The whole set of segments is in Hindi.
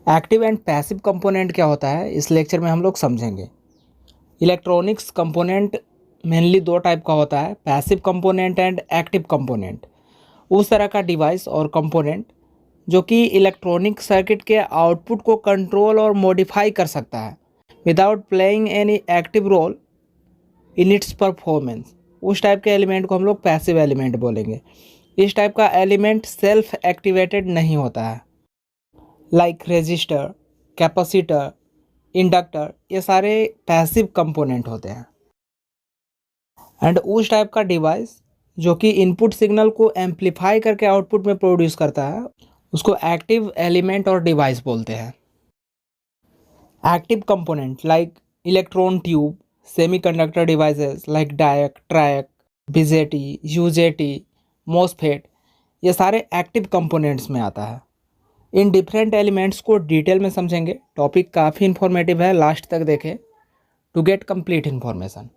एक्टिव एंड पैसिव कंपोनेंट क्या होता है इस लेक्चर में हम लोग समझेंगे। इलेक्ट्रॉनिक्स कंपोनेंट मेनली दो टाइप का होता है, passive component and active component. उस तरह का डिवाइस और कंपोनेंट जो कि इलेक्ट्रॉनिक सर्किट के आउटपुट को कंट्रोल और मॉडिफाई कर सकता है without playing any active role in its performance. उस टाइप के एलिमेंट को हम लोग पैसिव एलिमेंट बोलेंगे। इस टाइप का एलिमेंट सेल्फ एक्टिवेटेड नहीं होता है, लाइक रेजिस्टर, कैपेसिटर, इंडक्टर, ये सारे पैसिव कंपोनेंट होते हैं। एंड उस टाइप का डिवाइस जो कि इनपुट सिग्नल को एम्पलीफाई करके आउटपुट में प्रोड्यूस करता है उसको एक्टिव एलिमेंट और डिवाइस बोलते हैं। Active component like electron tube, semiconductor devices like DIAC, TRIAC, BJT, UJT, MOSFET, ये सारे एक्टिव कंपोनेंट्स में आता है। इन डिफरेंट एलिमेंट्स को डिटेल में समझेंगे। टॉपिक काफ़ी इन्फॉर्मेटिव है, लास्ट तक देखें टू गेट कंप्लीट इन्फॉर्मेशन।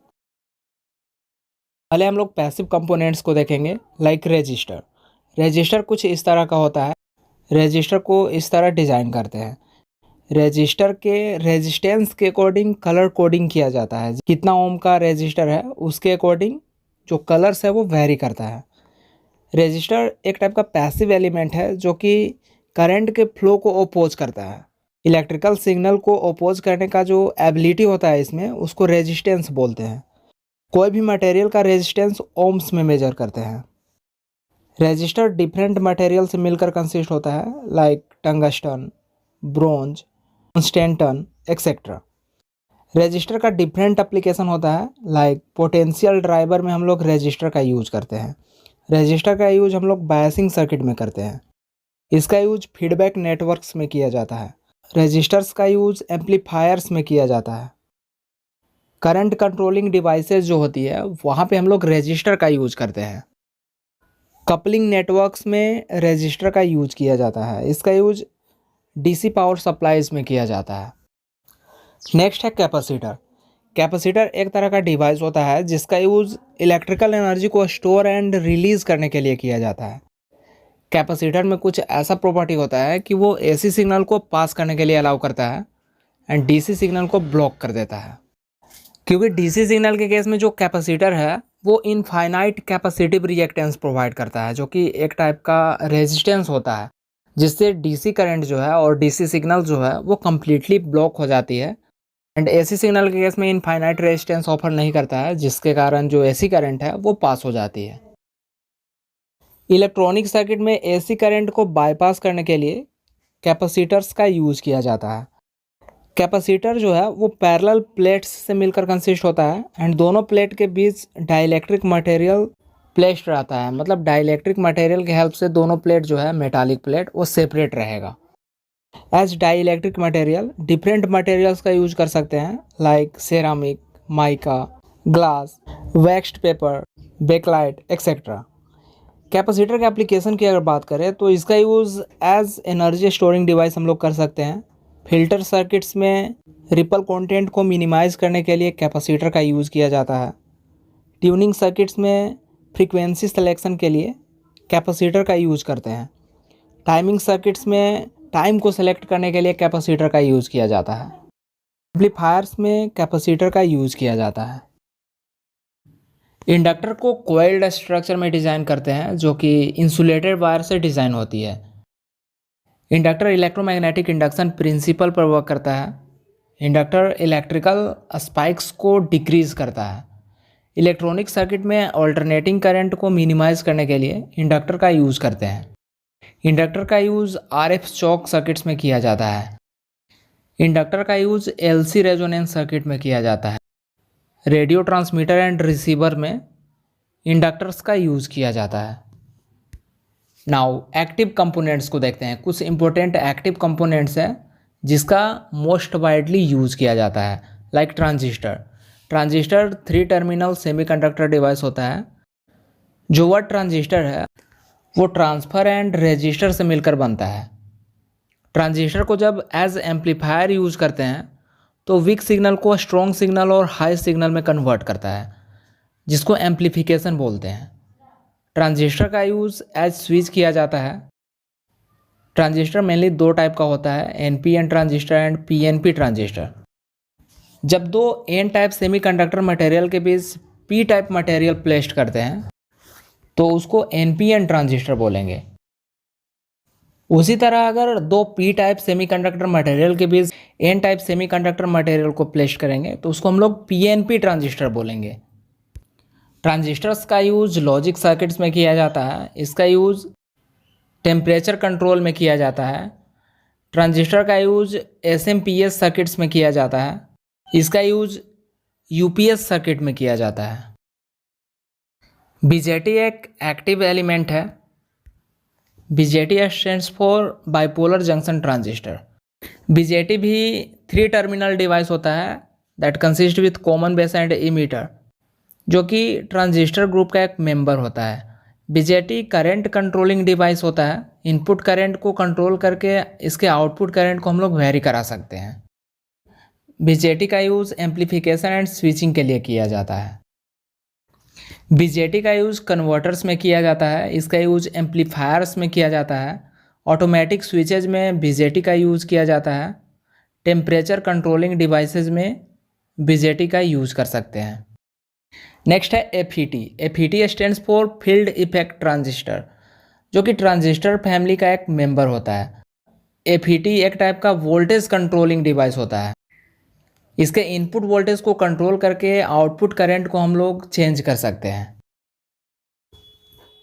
पहले हम लोग पैसिव कंपोनेंट्स को देखेंगे, लाइक रेजिस्टर। रेजिस्टर कुछ इस तरह का होता है। रेजिस्टर को इस तरह डिज़ाइन करते हैं। रेजिस्टर के रेजिस्टेंस के अकॉर्डिंग कलर कोडिंग किया जाता है। कितना ओम का रेजिस्टर है उसके अकॉर्डिंग जो कलर्स है वो वेरी करता है। रेजिस्टर एक टाइप का पैसिव एलिमेंट है जो कि करंट के फ्लो को अपोज करता है। इलेक्ट्रिकल सिग्नल को अपोज करने का जो एबिलिटी होता है इसमें, उसको रेजिस्टेंस बोलते हैं। कोई भी मटेरियल का रेजिस्टेंस ओम्स में मेजर करते हैं। रेजिस्टर डिफरेंट मटेरियल से मिलकर कंसिस्ट होता है, like tungsten, bronze, tungsten etcetera. Resistor का डिफरेंट एप्लीकेशन होता है, लाइक पोटेंशियल ड्राइवर में हम लोग रेजिस्टर का यूज करते हैं। रेजिस्टर का यूज हम लोग बायसिंग सर्किट में करते हैं। इसका यूज फीडबैक नेटवर्क्स में किया जाता है। रेजिस्टर्स का यूज एम्पलीफायर्स में किया जाता है। करंट कंट्रोलिंग डिवाइसेस जो होती है वहाँ पे हम लोग रेजिस्टर का यूज करते हैं। कपलिंग नेटवर्क्स में रेजिस्टर का यूज किया जाता है। इसका यूज डीसी पावर सप्लाईज में किया जाता है। नेक्स्ट है कैपेसिटर। कैपेसिटर एक तरह का डिवाइस होता है जिसका यूज इलेक्ट्रिकल एनर्जी को स्टोर एंड रिलीज करने के लिए किया जाता है। कैपेसिटर में कुछ ऐसा प्रॉपर्टी होता है कि वो एसी सिग्नल को पास करने के लिए अलाउ करता है एंड डीसी सिग्नल को ब्लॉक कर देता है। क्योंकि डीसी सिग्नल के केस में जो कैपेसिटर है वो इनफाइनाइट कैपेसिटिव रिएक्टेंस प्रोवाइड करता है, जो कि एक टाइप का रेजिस्टेंस होता है जिससे डीसी करंट जो है और डीसी सिग्नल जो है वो कम्प्लीटली ब्लॉक हो जाती है। एंड एसी सिग्नल के केस में इनफाइनाइट रेजिस्टेंस ऑफर नहीं करता है, जिसके कारण जो एसी करंट है वो पास हो जाती है। इलेक्ट्रॉनिक सर्किट में एसी करंट को बाईपास करने के लिए कैपेसिटर्स का यूज किया जाता है। कैपेसिटर जो है वो पैरेलल प्लेट्स से मिलकर कंसिस्ट होता है एंड दोनों प्लेट के बीच डाइलेक्ट्रिक मटेरियल प्लेस्ड रहता है। मतलब डाइलेक्ट्रिक मटेरियल की हेल्प से दोनों प्लेट जो है मेटालिक प्लेट वो सेपरेट रहेगा। As dielectric material different materials का यूज कर सकते हैं, like ceramic, mica, glass, waxed paper, bakelite etcetera. Capacitor के एप्लीकेशन की अगर बात करें तो इसका use as energy storing device हम लोग कर सकते हैं। फिल्टर सर्किट्स में रिपल कंटेंट को मिनिमाइज़ करने के लिए कैपेसिटर का यूज़ किया जाता है। ट्यूनिंग सर्किट्स में फ्रीक्वेंसी सिलेक्शन के लिए कैपेसिटर का यूज़ करते हैं। टाइमिंग सर्किट्स में टाइम को सेलेक्ट करने के लिए कैपेसिटर का यूज़ किया जाता है। एम्पलीफायर्स में कैपेसिटर का यूज़ किया जाता है। इंडक्टर को कॉइल्ड स्ट्रक्चर में डिज़ाइन करते हैं जो कि इंसुलेटेड वायर से डिज़ाइन होती है। इंडक्टर इलेक्ट्रोमैग्नेटिक इंडक्शन प्रिंसिपल पर वर्क करता है। इंडक्टर इलेक्ट्रिकल स्पाइक्स को डिक्रीज करता है। इलेक्ट्रॉनिक सर्किट में अल्टरनेटिंग करंट को मिनिमाइज करने के लिए इंडक्टर का यूज़ करते हैं। इंडक्टर का यूज़ आरएफ चॉक सर्किट्स में किया जाता है। इंडक्टर का यूज़ एलसी रेजोनेंस सर्किट में किया जाता है। रेडियो ट्रांसमीटर एंड रिसीवर में इंडक्टर्स का यूज़ किया जाता है। नाउ एक्टिव कंपोनेंट्स को देखते हैं। कुछ इंपॉर्टेंट एक्टिव कंपोनेंट्स हैं जिसका मोस्ट वाइडली यूज़ किया जाता है, like transistor. Transistor 3 terminal semiconductor device होता है। जो वह ट्रांजिस्टर है वो ट्रांसफ़र एंड रेजिस्टर से मिलकर बनता है। ट्रांजिस्टर को जब एज एम्पलीफायर यूज़ करते हैं तो वीक सिग्नल को स्ट्रॉन्ग सिग्नल और हाई सिग्नल में कन्वर्ट करता है, जिसको एम्पलीफिकेशन बोलते हैं। ट्रांजिस्टर का यूज़ एज स्विच किया जाता है। ट्रांजिस्टर मेनली दो टाइप का होता है, NPN transistor and PNP transistor. जब दो एन टाइप सेमीकंडक्टर मटेरियल के बीच पी टाइप मटेरियल प्लेस्ड करते हैं तो उसको एनपीएन ट्रांजिस्टर बोलेंगे। उसी तरह अगर दो पी टाइप सेमीकंडक्टर मटेरियल के बीच एन टाइप सेमीकंडक्टर मटेरियल को प्लेस्ड करेंगे तो उसको हम लोग पीएनपी ट्रांजिस्टर बोलेंगे। ट्रांजिस्टर्स का यूज लॉजिक सर्किट्स में किया जाता है, इसका यूज टेम्परेचर कंट्रोल में किया जाता है। ट्रांजिस्टर का यूज एसएमपीएस सर्किट्स में किया जाता है, इसका यूज यूपीएस सर्किट में किया जाता है। बीजेटी एक एक्टिव एलिमेंट है। BJT stands for bipolar junction transistor. BJT भी 3 टर्मिनल डिवाइस होता है that consist with common base and emitter, जो कि ट्रांजिस्टर ग्रुप का एक मेंबर होता है। बीजेटी करंट कंट्रोलिंग डिवाइस होता है। इनपुट करंट को कंट्रोल करके इसके आउटपुट करंट को हम लोग वेरी करा सकते हैं। बीजेटी का यूज़ एम्पलीफिकेशन एंड स्विचिंग के लिए किया जाता है। बीजेटी का यूज़ कन्वर्टर्स में किया जाता है, इसका यूज़ एम्पलीफायर्स में किया जाता है। ऑटोमेटिक स्विचेज में बीजेटी का यूज़ किया जाता है। टेम्परेचर कंट्रोलिंग डिवाइसेज में बीजेटी का यूज़ कर सकते हैं। नेक्स्ट है FET. FET stands for field effect transistor, जो कि ट्रांजिस्टर फैमिली का एक मेंबर होता है। एफईटी एक टाइप का वोल्टेज कंट्रोलिंग डिवाइस होता है। इसके इनपुट वोल्टेज को कंट्रोल करके आउटपुट करंट को हम लोग चेंज कर सकते हैं।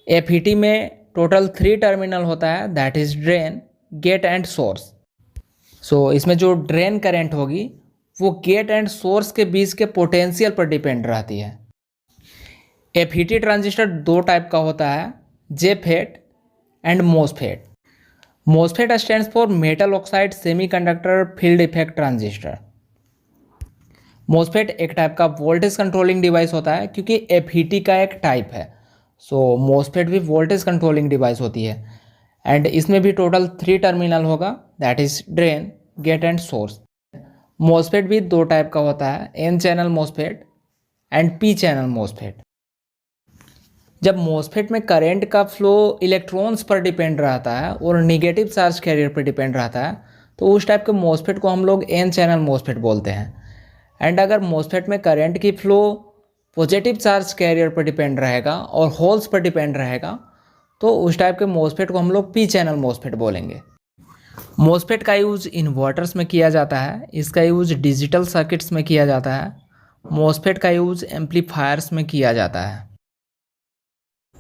एफईटी में टोटल 3 टर्मिनल होता है, that is drain, gate and source. So इसमें जो ड्रेन करंट होगी वो गेट एंड सोर्स के बीच के पोटेंशियल पर डिपेंड रहती है। एफईटी ट्रांजिस्टर 2 टाइप का होता है, JFET and MOSFET. MOSFET stands for metal oxide semiconductor field effect transistor. MOSFET एक टाइप का वोल्टेज कंट्रोलिंग डिवाइस होता है, क्योंकि एफईटी का एक टाइप है। सो मोसफेट भी वोल्टेज कंट्रोलिंग डिवाइस होती है एंड इसमें भी टोटल 3 टर्मिनल होगा, that is drain, gate and source. MOSFET भी 2 टाइप का होता है, N channel MOSFET and P channel MOSFET. जब मोसफेट में करंट का फ्लो इलेक्ट्रॉन्स पर डिपेंड रहता है और निगेटिव चार्ज कैरियर पर डिपेंड रहता है तो उस टाइप के मोसफेट को हम लोग एन चैनल मोसफेट बोलते हैं। एंड अगर मोसफेट में करंट की फ्लो पॉजिटिव चार्ज कैरियर पर डिपेंड रहेगा और होल्स पर डिपेंड रहेगा तो उस टाइप के मोसफेट को हम लोग पी चैनल मोसफेट बोलेंगे। मोसफेट का यूज़ इन्वर्टर्स में किया जाता है, इसका यूज़ डिजिटल सर्किट्स में किया जाता है। मोसफेट का यूज़ एम्पलीफायर्स में किया जाता है।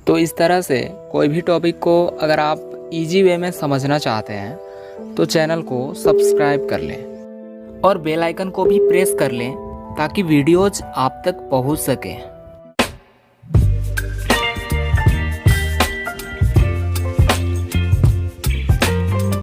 तो इस तरह से कोई भी टॉपिक को अगर आप इजी वे में समझना चाहते हैं तो चैनल को सब्सक्राइब कर लें और बेल आइकन को भी प्रेस कर लें ताकि वीडियोज आप तक पहुंच सकें।